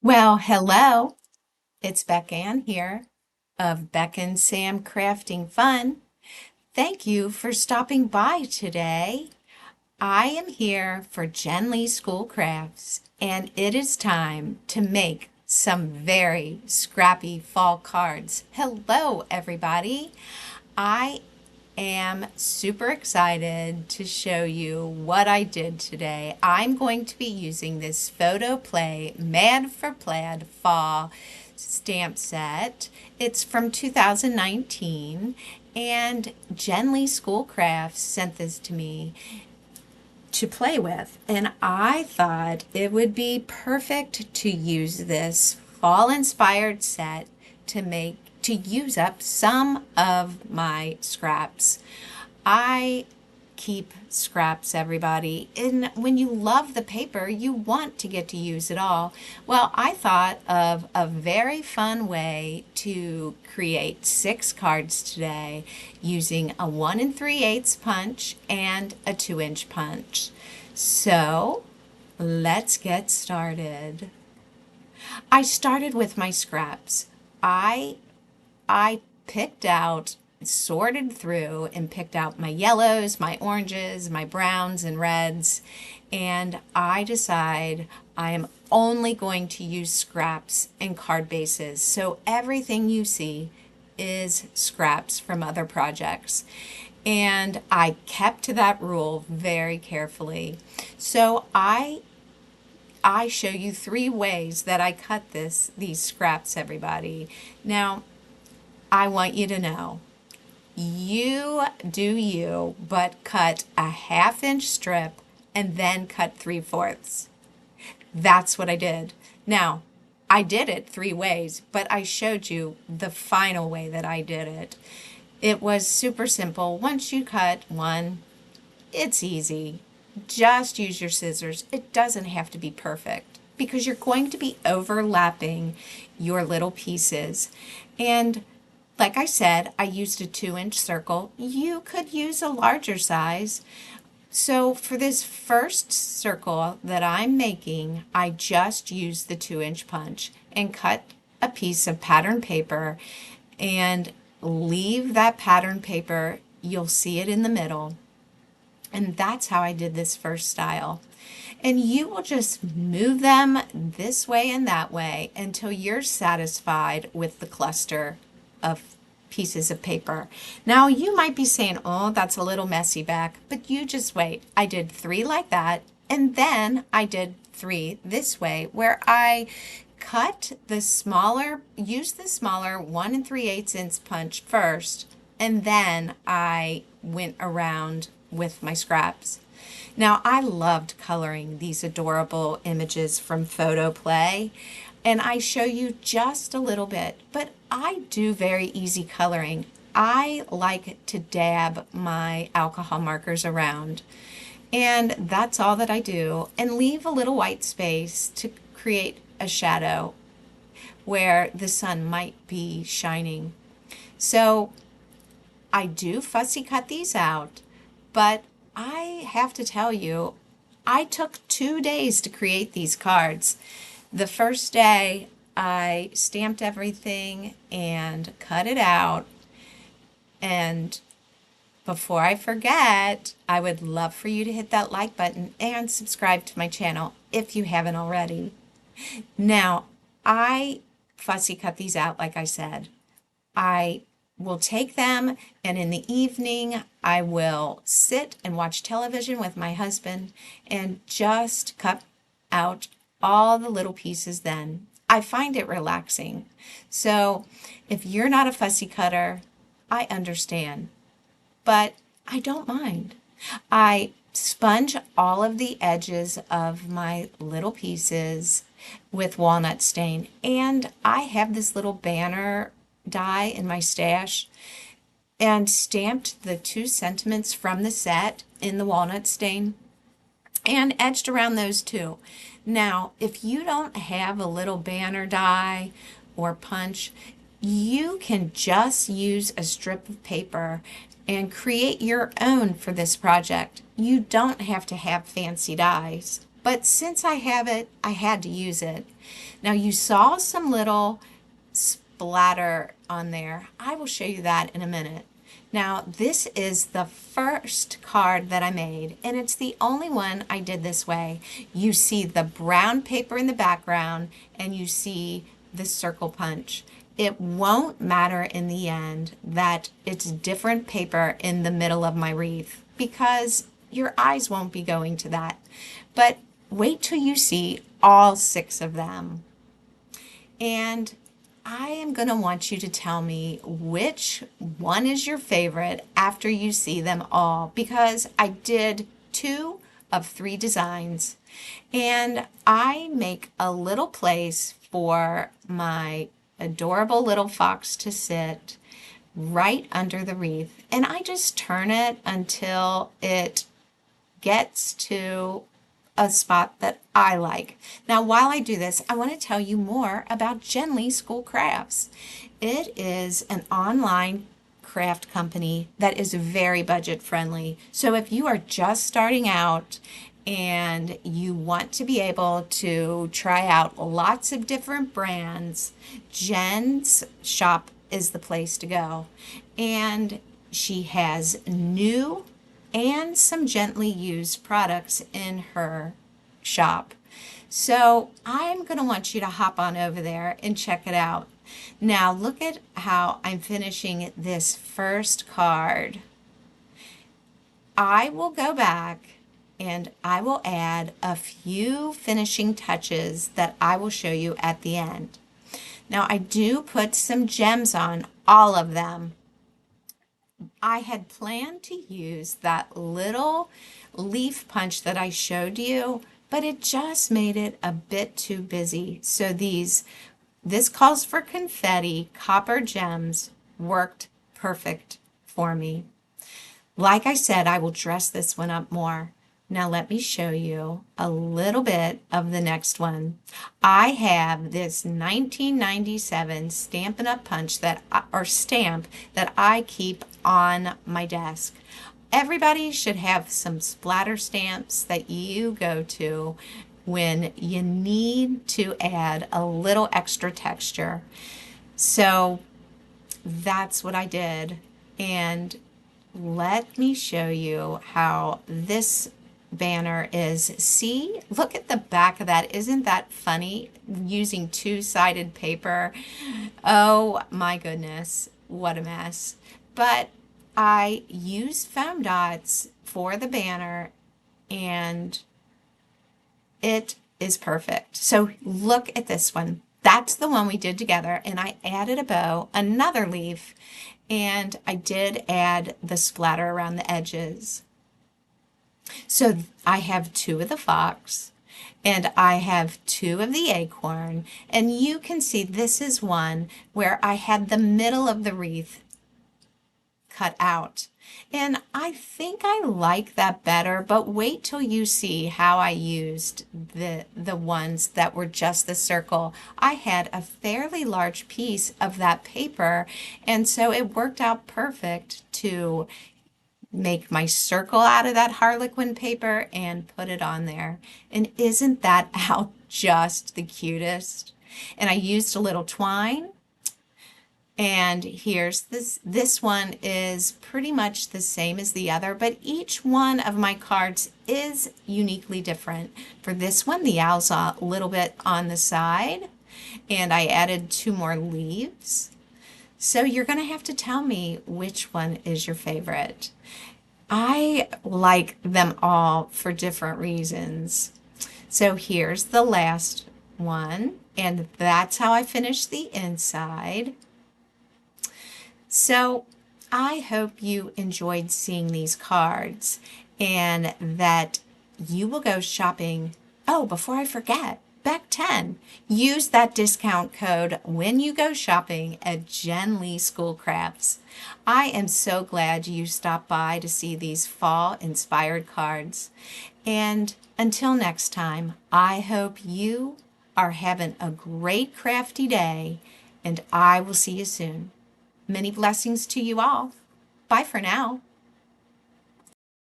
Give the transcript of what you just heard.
Well, hello. It's Beck Ann here of Beck and Sam Crafting Fun. Thank you for stopping by today. I am here for Jenlee Schoolcrafts, and it is time to make some very scrappy fall cards. Hello, everybody. I am super excited to show you what I did today. I'm going to be using this PhotoPlay Mad for Plaid Fall stamp set. It's from 2019, and Jenlee Schoolcraft sent this to me to play with, and I thought it would be perfect to use this fall inspired set to use up some of my scraps. I keep scraps, everybody, and when you love the paper you want to get to use it all. Well, I thought of a very fun way to create 6 cards today using a 1 3/8 punch and a 2-inch punch. So let's get started. I started with my scraps. I picked out, sorted through, and picked out my yellows, my oranges, my browns, and reds. And I decide I am only going to use scraps and card bases. So everything you see is scraps from other projects. And I kept to that rule very carefully. So I show you 3 ways that I cut these scraps, everybody. Now, I want you to know, you do you, but cut a 1/2 inch strip and then cut 3/4. That's what I did. Now, I did it 3 ways, but I showed you the final way that I did it. It was super simple. Once you cut one, it's easy. Just use your scissors. It doesn't have to be perfect because you're going to be overlapping your little pieces. And like I said, I used a 2-inch circle. You could use a larger size. So for this first circle that I'm making, I just used the 2-inch punch and cut a piece of pattern paper and leave that pattern paper. You'll see it in the middle. And that's how I did this first style. And you will just move them this way and that way until you're satisfied with the cluster of pieces of paper. Now you might be saying, oh, that's a little messy, Beck, but you just wait. I did 3 like that, and then I did 3 this way where I used the smaller 1 3/8 inch punch first, and then I went around with my scraps. Now, I loved coloring these adorable images from PhotoPlay, and I show you just a little bit, but I do very easy coloring. I like to dab my alcohol markers around, and that's all that I do, and leave a little white space to create a shadow where the sun might be shining. So I do fussy cut these out, but I have to tell you, I took 2 days to create these cards. The first day, I stamped everything and cut it out. And before I forget, I would love for you to hit that like button and subscribe to my channel if you haven't already. Now, I fussy cut these out, like I said. I will take them, and in the evening I will sit and watch television with my husband and just cut out all the little pieces then. I find it relaxing. So if you're not a fussy cutter, I understand, but I don't mind. I sponge all of the edges of my little pieces with walnut stain, and I have this little banner die in my stash and stamped the 2 sentiments from the set in the walnut stain and edged around those too. Now, if you don't have a little banner die or punch, you can just use a strip of paper and create your own for this project. You don't have to have fancy dies. but since I have it, I had to use it. Now you saw some little splatter on there. I will show you that in a minute. Now this is the first card that I made, and it's the only one I did this way. You see the brown paper in the background and you see the circle punch. It won't matter in the end that it's different paper in the middle of my wreath because your eyes won't be going to that. But wait till you see all 6 of them. And I am going to want you to tell me which one is your favorite after you see them all, because I did 2 of 3 designs, and I make a little place for my adorable little fox to sit right under the wreath, and I just turn it until it gets to a spot that I like. Now, while I do this, I want to tell you more about Jenlee Schoolcrafts. It is an online craft company that is very budget friendly. So if you are just starting out and you want to be able to try out lots of different brands, Jen's shop is the place to go. And she has new and some gently used products in her shop. So I'm going to want you to hop on over there and check it out. Now look at how I'm finishing this first card. I will go back and I will add a few finishing touches that I will show you at the end. Now I do put some gems on all of them. I had planned to use that little leaf punch that I showed you, but it just made it a bit too busy. So this calls for confetti, copper gems, worked perfect for me. Like I said, I will dress this one up more. Now let me show you a little bit of the next one. I have this 1997 Stampin' Up! Punch stamp that I keep on my desk. Everybody should have some splatter stamps that you go to when you need to add a little extra texture. So that's what I did. And let me show you how this banner is. See, look at the back of that. Isn't that funny? Using 2-sided paper. Oh my goodness, what a mess. But I used foam dots for the banner and it is perfect. So look at this one. That's the one we did together, and I added a bow, another leaf, and I did add the splatter around the edges. So I have 2 of the fox and I have 2 of the acorn, and you can see this is one where I had the middle of the wreath cut out. And I think I like that better, but wait till you see how I used the ones that were just the circle. I had a fairly large piece of that paper, and so it worked out perfect to make my circle out of that Harlequin paper and put it on there. And isn't that out just the cutest? And I used a little twine. And here's this one is pretty much the same as the other, but each one of my cards is uniquely different. For this one, the owl's a little bit on the side, and I added 2 more leaves. So you're going to have to tell me which one is your favorite. I like them all for different reasons. So here's the last one, and that's how I finished the inside. So I hope you enjoyed seeing these cards and that you will go shopping. Oh, before I forget, Beck 10. Use that discount code when you go shopping at Jenlee Schoolcrafts. I am so glad you stopped by to see these fall-inspired cards. And until next time, I hope you are having a great crafty day, and I will see you soon. Many blessings to you all. Bye for now.